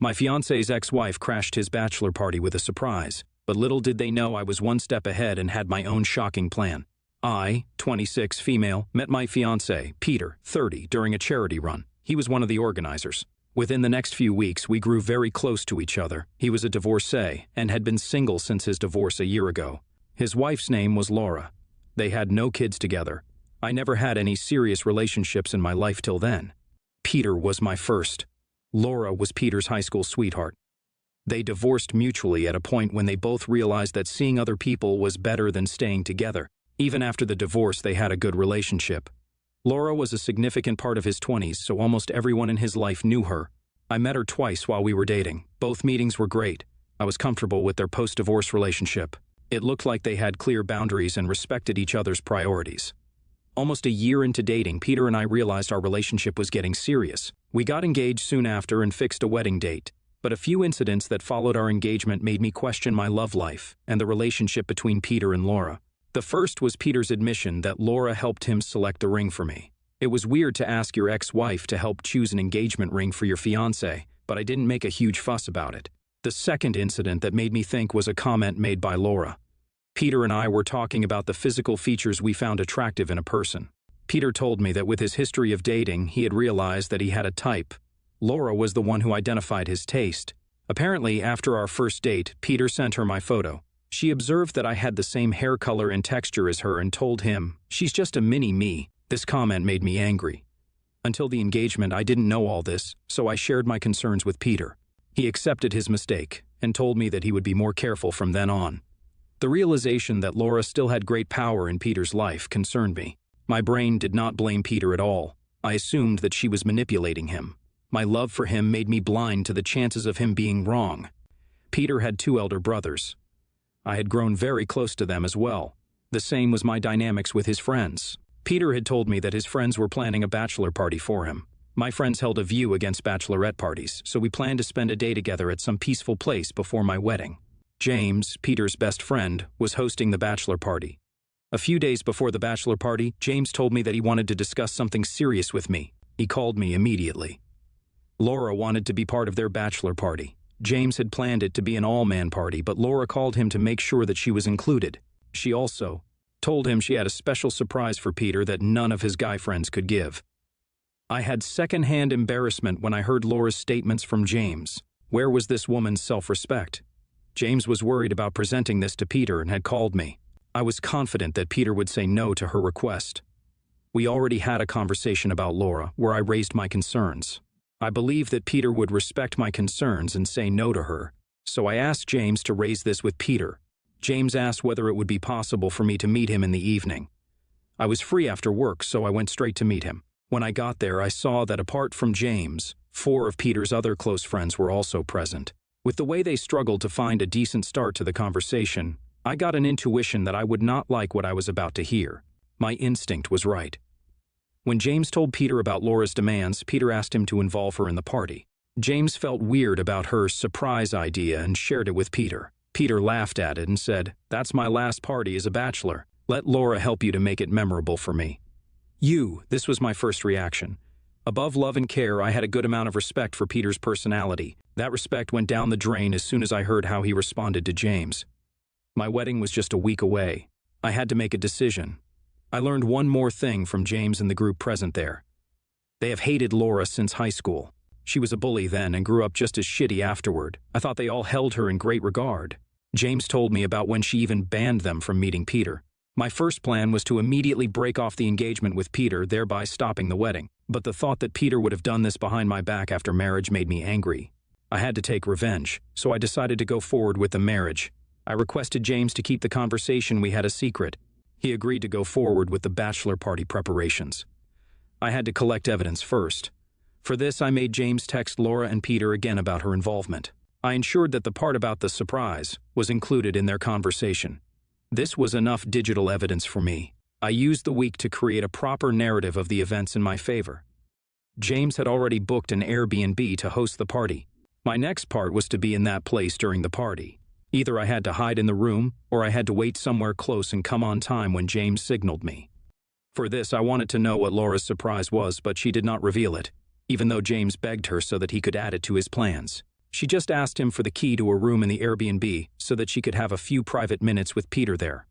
My fiancé's ex-wife crashed his bachelor party with a surprise, but little did they know I was one step ahead and had my own shocking plan. I, 26, female, met my fiancé, Peter, 30, during a charity run. He was one of the organizers. Within the next few weeks, we grew very close to each other. He was a divorcee and had been single since his divorce a year ago. His wife's name was Laura. They had no kids together. I never had any serious relationships in my life till then. Peter was my first. Laura was Peter's high school sweetheart. They divorced mutually at a point when they both realized that seeing other people was better than staying together. Even after the divorce, they had a good relationship. Laura was a significant part of his 20s, so almost everyone in his life knew her. I met her twice while we were dating. Both meetings were great. I was comfortable with their post-divorce relationship. It looked like they had clear boundaries and respected each other's priorities. Almost a year into dating, Peter and I realized our relationship was getting serious. We got engaged soon after and fixed a wedding date. But a few incidents that followed our engagement made me question my love life and the relationship between Peter and Laura. The first was Peter's admission that Laura helped him select the ring for me. It was weird to ask your ex-wife to help choose an engagement ring for your fiancé, but I didn't make a huge fuss about it. The second incident that made me think was a comment made by Laura. Peter and I were talking about the physical features we found attractive in a person. Peter told me that with his history of dating, he had realized that he had a type. Laura was the one who identified his taste. Apparently, after our first date, Peter sent her my photo. She observed that I had the same hair color and texture as her and told him, "She's just a mini-me." This comment made me angry. Until the engagement, I didn't know all this, so I shared my concerns with Peter. He accepted his mistake and told me that he would be more careful from then on. The realization that Laura still had great power in Peter's life concerned me. My brain did not blame Peter at all. I assumed that she was manipulating him. My love for him made me blind to the chances of him being wrong. Peter had 2 elder brothers. I had grown very close to them as well. The same was my dynamics with his friends. Peter had told me that his friends were planning a bachelor party for him. My friends held a view against bachelorette parties, so we planned to spend a day together at some peaceful place before my wedding. James, Peter's best friend, was hosting the bachelor party. A few days before the bachelor party, James told me that he wanted to discuss something serious with me. He called me immediately. Laura wanted to be part of their bachelor party. James had planned it to be an all-man party, but Laura called him to make sure that she was included. She also told him she had a special surprise for Peter that none of his guy friends could give. I had second-hand embarrassment when I heard Laura's statements from James. Where was this woman's self-respect? James was worried about presenting this to Peter and had called me. I was confident that Peter would say no to her request. We already had a conversation about Laura where I raised my concerns. I believed that Peter would respect my concerns and say no to her, so I asked James to raise this with Peter. James asked whether it would be possible for me to meet him in the evening. I was free after work, so I went straight to meet him. When I got there, I saw that apart from James, 4 of Peter's other close friends were also present. With the way they struggled to find a decent start to the conversation, I got an intuition that I would not like what I was about to hear. My instinct was right. When James told Peter about Laura's demands, Peter asked him to involve her in the party. James felt weird about her surprise idea and shared it with Peter. Peter laughed at it and said, "That's my last party as a bachelor. Let Laura help you to make it memorable for me." This was my first reaction. Above love and care, I had a good amount of respect for Peter's personality. That respect went down the drain as soon as I heard how he responded to James. My wedding was just a week away. I had to make a decision. I learned one more thing from James and the group present there. They have hated Laura since high school. She was a bully then and grew up just as shitty afterward. I thought they all held her in great regard. James told me about when she even banned them from meeting Peter. My first plan was to immediately break off the engagement with Peter, thereby stopping the wedding. But the thought that Peter would have done this behind my back after marriage made me angry. I had to take revenge, so I decided to go forward with the marriage. I requested James to keep the conversation we had a secret. He agreed to go forward with the bachelor party preparations. I had to collect evidence first. For this, I made James text Laura and Peter again about her involvement. I ensured that the part about the surprise was included in their conversation. This was enough digital evidence for me. I used the week to create a proper narrative of the events in my favor. James had already booked an Airbnb to host the party. My next part was to be in that place during the party. Either I had to hide in the room, or I had to wait somewhere close and come on time when James signaled me. For this, I wanted to know what Laura's surprise was, but she did not reveal it, even though James begged her so that he could add it to his plans. She just asked him for the key to a room in the Airbnb so that she could have a few private minutes with Peter there.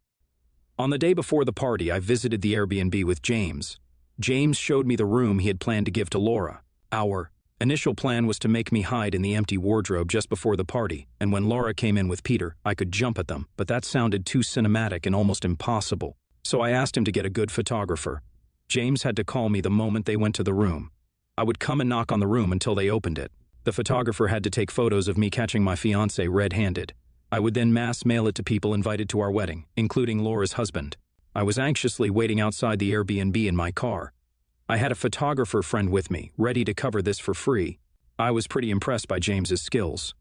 On the day before the party, I visited the Airbnb with James. James showed me the room he had planned to give to Laura. Our initial plan was to make me hide in the empty wardrobe just before the party, and when Laura came in with Peter, I could jump at them, but that sounded too cinematic and almost impossible. So I asked him to get a good photographer. James had to call me the moment they went to the room. I would come and knock on the room until they opened it. The photographer had to take photos of me catching my fiancé red-handed. I would then mass mail it to people invited to our wedding, including Laura's husband. I was anxiously waiting outside the Airbnb in my car. I had a photographer friend with me, ready to cover this for free. I was pretty impressed by James's skills.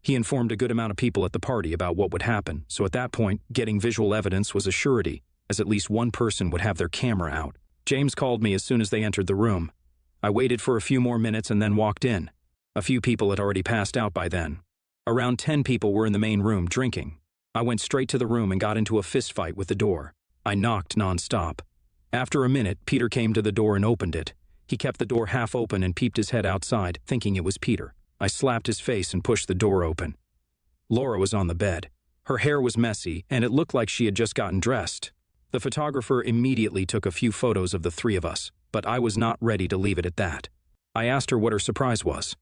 He informed a good amount of people at the party about what would happen, so at that point, getting visual evidence was a surety, as at least one person would have their camera out. James called me as soon as they entered the room. I waited for a few more minutes and then walked in. A few people had already passed out by then. Around 10 people were in the main room drinking. I went straight to the room and got into a fistfight with the door. I knocked nonstop. After a minute, Peter came to the door and opened it. He kept the door half open and peeped his head outside, thinking it was Peter. I slapped his face and pushed the door open. Laura was on the bed. Her hair was messy, and it looked like she had just gotten dressed. The photographer immediately took a few photos of the three of us, but I was not ready to leave it at that. I asked her what her surprise was.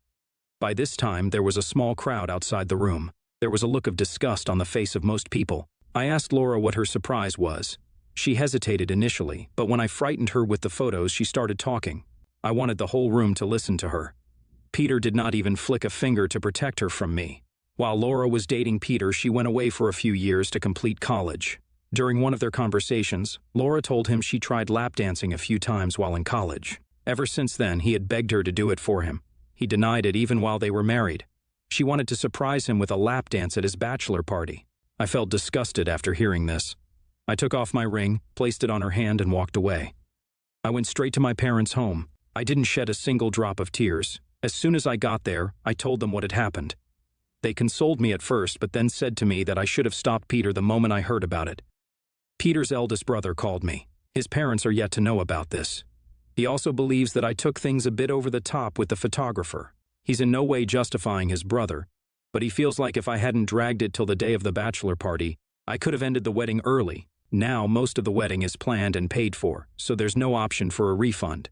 By this time, there was a small crowd outside the room. There was a look of disgust on the face of most people. I asked Laura what her surprise was. She hesitated initially, but when I frightened her with the photos, she started talking. I wanted the whole room to listen to her. Peter did not even flick a finger to protect her from me. While Laura was dating Peter, she went away for a few years to complete college. During one of their conversations, Laura told him she tried lap dancing a few times while in college. Ever since then, he had begged her to do it for him. He denied it even while they were married. She wanted to surprise him with a lap dance at his bachelor party. I felt disgusted after hearing this. I took off my ring, placed it on her hand, and walked away. I went straight to my parents' home. I didn't shed a single drop of tears. As soon as I got there, I told them what had happened. They consoled me at first, but then said to me that I should have stopped Peter the moment I heard about it. Peter's eldest brother called me. His parents are yet to know about this. He also believes that I took things a bit over the top with the photographer. He's in no way justifying his brother, but he feels like if I hadn't dragged it till the day of the bachelor party, I could have ended the wedding early. Now most of the wedding is planned and paid for, so there's no option for a refund.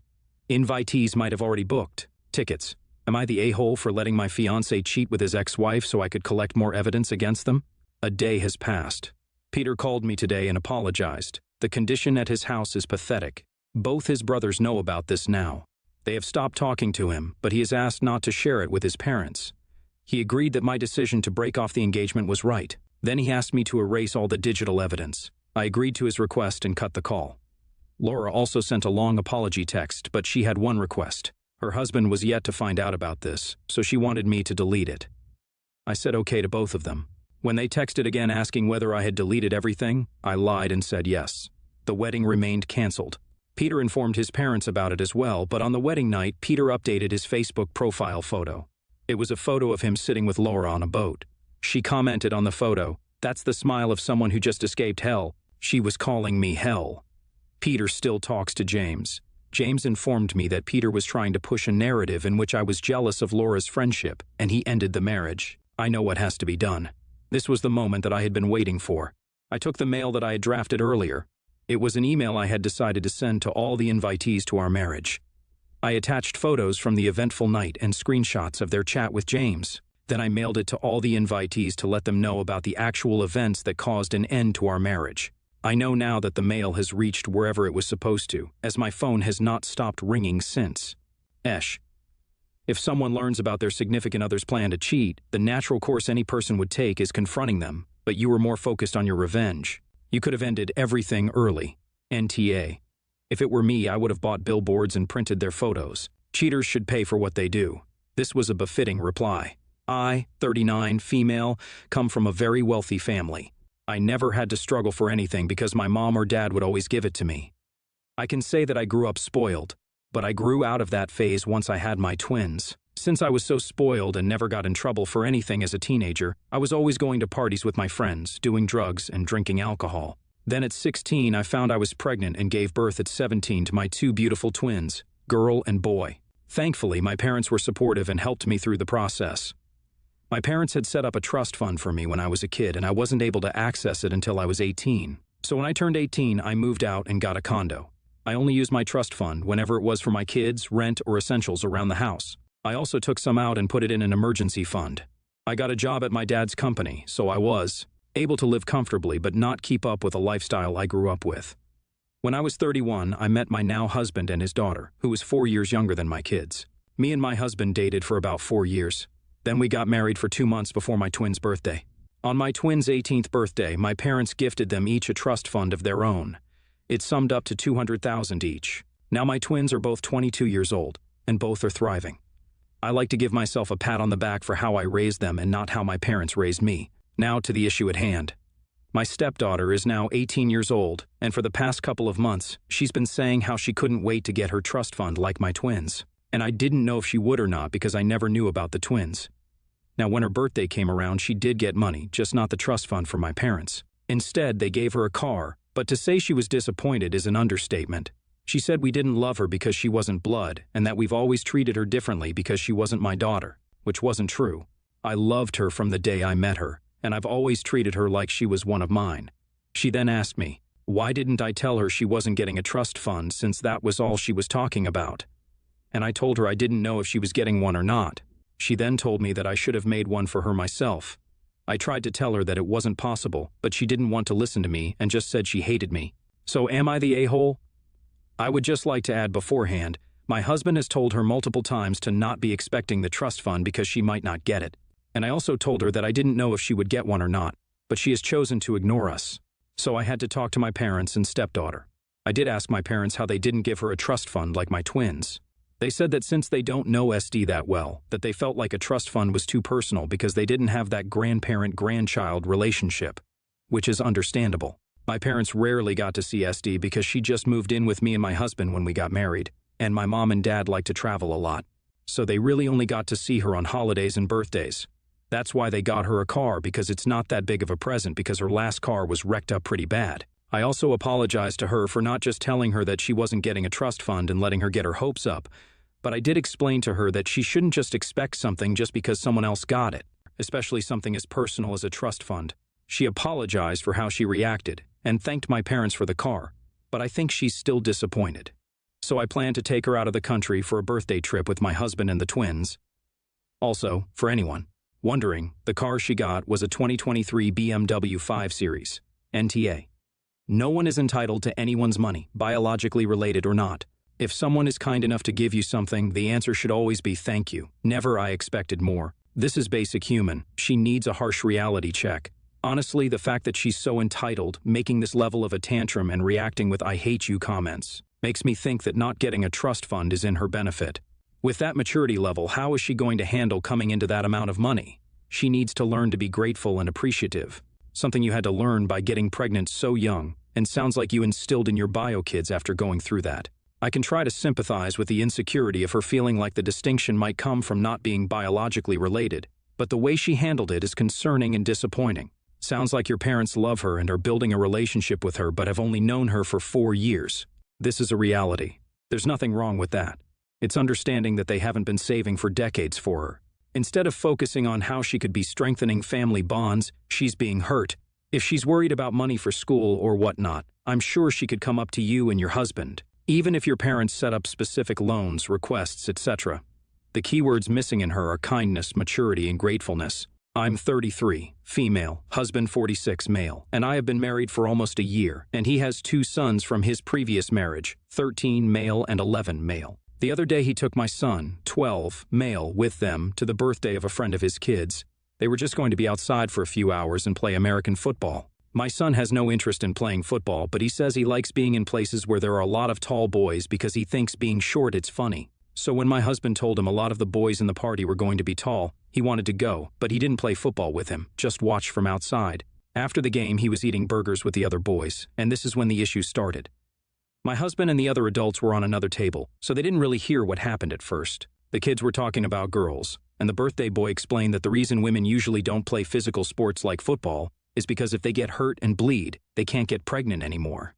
Invitees might have already booked tickets. Am I the a-hole for letting my fiancé cheat with his ex-wife so I could collect more evidence against them? A day has passed. Peter called me today and apologized. The condition at his house is pathetic. Both his brothers know about this now. They have stopped talking to him, but he has asked not to share it with his parents. He agreed that my decision to break off the engagement was right. Then he asked me to erase all the digital evidence. I agreed to his request and cut the call. Laura also sent a long apology text, but she had one request. Her husband was yet to find out about this, so she wanted me to delete it. I said okay to both of them. When they texted again asking whether I had deleted everything, I lied and said yes. The wedding remained canceled. Peter informed his parents about it as well, but on the wedding night, Peter updated his Facebook profile photo. It was a photo of him sitting with Laura on a boat. She commented on the photo, "That's the smile of someone who just escaped hell. She was calling me hell." Peter still talks to James. James informed me that Peter was trying to push a narrative in which I was jealous of Laura's friendship, and he ended the marriage. I know what has to be done. This was the moment that I had been waiting for. I took the mail that I had drafted earlier. It was an email I had decided to send to all the invitees to our marriage. I attached photos from the eventful night and screenshots of their chat with James. Then I mailed it to all the invitees to let them know about the actual events that caused an end to our marriage. I know now that the mail has reached wherever it was supposed to, as my phone has not stopped ringing since. If someone learns about their significant other's plan to cheat, the natural course any person would take is confronting them, but you were more focused on your revenge. You could have ended everything early. NTA. If it were me, I would have bought billboards and printed their photos. Cheaters should pay for what they do. This was a befitting reply. I, 39, female, come from a very wealthy family. I never had to struggle for anything because my mom or dad would always give it to me. I can say that I grew up spoiled, but I grew out of that phase once I had my twins. Since I was so spoiled and never got in trouble for anything as a teenager, I was always going to parties with my friends, doing drugs and drinking alcohol. Then at 16, I found I was pregnant and gave birth at 17 to my two beautiful twins, girl and boy. Thankfully, my parents were supportive and helped me through the process. My parents had set up a trust fund for me when I was a kid, and I wasn't able to access it until I was 18. So when I turned 18, I moved out and got a condo. I only used my trust fund whenever it was for my kids, rent, or essentials around the house. I also took some out and put it in an emergency fund. I got a job at my dad's company, so I was able to live comfortably but not keep up with the lifestyle I grew up with. When I was 31, I met my now husband and his daughter, who was 4 years younger than my kids. Me and my husband dated for about 4 years. Then we got married for 2 months before my twins' birthday. On my twins' 18th birthday, my parents gifted them each a trust fund of their own. It summed up to $200,000 each. Now my twins are both 22 years old, and both are thriving. I like to give myself a pat on the back for how I raised them and not how my parents raised me. Now to the issue at hand. My stepdaughter is now 18 years old, and for the past couple of months, she's been saying how she couldn't wait to get her trust fund like my twins. And I didn't know if she would or not because I never knew about the twins. Now, when her birthday came around, she did get money, just not the trust fund from my parents. Instead, they gave her a car, but to say she was disappointed is an understatement. She said we didn't love her because she wasn't blood, and that we've always treated her differently because she wasn't my daughter, which wasn't true. I loved her from the day I met her, and I've always treated her like she was one of mine. She then asked me, why didn't I tell her she wasn't getting a trust fund since that was all she was talking about? And I told her I didn't know if she was getting one or not. She then told me that I should have made one for her myself. I tried to tell her that it wasn't possible, but she didn't want to listen to me and just said she hated me. So am I the a-hole? I would just like to add beforehand, my husband has told her multiple times to not be expecting the trust fund because she might not get it. And I also told her that I didn't know if she would get one or not, but she has chosen to ignore us. So I had to talk to my parents and stepdaughter. I did ask my parents how they didn't give her a trust fund like my twins. They said that since they don't know SD that well, that they felt like a trust fund was too personal because they didn't have that grandparent-grandchild relationship, which is understandable. My parents rarely got to see SD because she just moved in with me and my husband when we got married, and my mom and dad like to travel a lot. So they really only got to see her on holidays and birthdays. That's why they got her a car, because it's not that big of a present because her last car was wrecked up pretty bad. I also apologized to her for not just telling her that she wasn't getting a trust fund and letting her get her hopes up, but I did explain to her that she shouldn't just expect something just because someone else got it, especially something as personal as a trust fund. She apologized for how she reacted and thanked my parents for the car, but I think she's still disappointed. So I plan to take her out of the country for a birthday trip with my husband and the twins. Also, for anyone wondering, the car she got was a 2023 BMW 5 Series, NTA. No one is entitled to anyone's money, biologically related or not. If someone is kind enough to give you something, the answer should always be thank you, never I expected more. This is basic human. She needs a harsh reality check. Honestly, the fact that she's so entitled, making this level of a tantrum and reacting with I hate you comments, makes me think that not getting a trust fund is in her benefit. With that maturity level, how is she going to handle coming into that amount of money? She needs to learn to be grateful and appreciative. Something you had to learn by getting pregnant so young, and sounds like you instilled in your bio kids after going through that. I can try to sympathize with the insecurity of her feeling like the distinction might come from not being biologically related, but the way she handled it is concerning and disappointing. Sounds like your parents love her and are building a relationship with her but have only known her for 4 years. This is a reality. There's nothing wrong with that. It's understanding that they haven't been saving for decades for her. Instead of focusing on how she could be strengthening family bonds, she's being hurt. If she's worried about money for school or whatnot, I'm sure she could come up to you and your husband. Even if your parents set up specific loans, requests, etc. The keywords missing in her are kindness, maturity, and gratefulness. I'm 33, female, husband 46, male, and I have been married for almost a year, and he has 2 sons from his previous marriage, 13 male and 11 male. The other day he took my son, 12, male, with them to the birthday of a friend of his kids. They were just going to be outside for a few hours and play American football. My son has no interest in playing football, but he says he likes being in places where there are a lot of tall boys because he thinks being short it's funny. So when my husband told him a lot of the boys in the party were going to be tall, he wanted to go, but he didn't play football with him, just watch from outside. After the game, he was eating burgers with the other boys, and this is when the issue started. My husband and the other adults were on another table, so they didn't really hear what happened at first. The kids were talking about girls, and the birthday boy explained that the reason women usually don't play physical sports like football is because if they get hurt and bleed, they can't get pregnant anymore.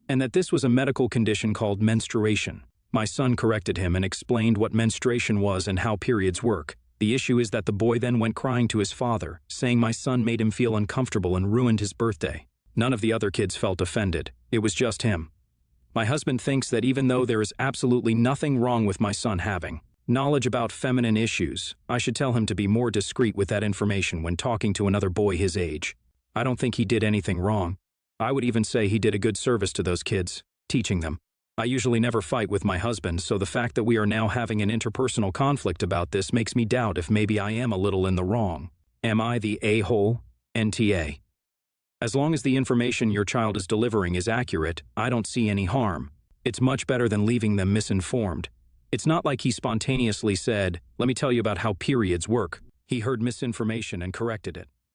And that this was a medical condition called menstruation. My son corrected him and explained what menstruation was and how periods work. The issue is that the boy then went crying to his father, saying my son made him feel uncomfortable and ruined his birthday. None of the other kids felt offended. It was just him. My husband thinks that even though there is absolutely nothing wrong with my son having knowledge about feminine issues, I should tell him to be more discreet with that information when talking to another boy his age. I don't think he did anything wrong. I would even say he did a good service to those kids, teaching them. I usually never fight with my husband, so the fact that we are now having an interpersonal conflict about this makes me doubt if maybe I am a little in the wrong. Am I the a-hole? NTA. As long as the information your child is delivering is accurate, I don't see any harm. It's much better than leaving them misinformed. It's not like he spontaneously said, "Let me tell you about how periods work." He heard misinformation and corrected it.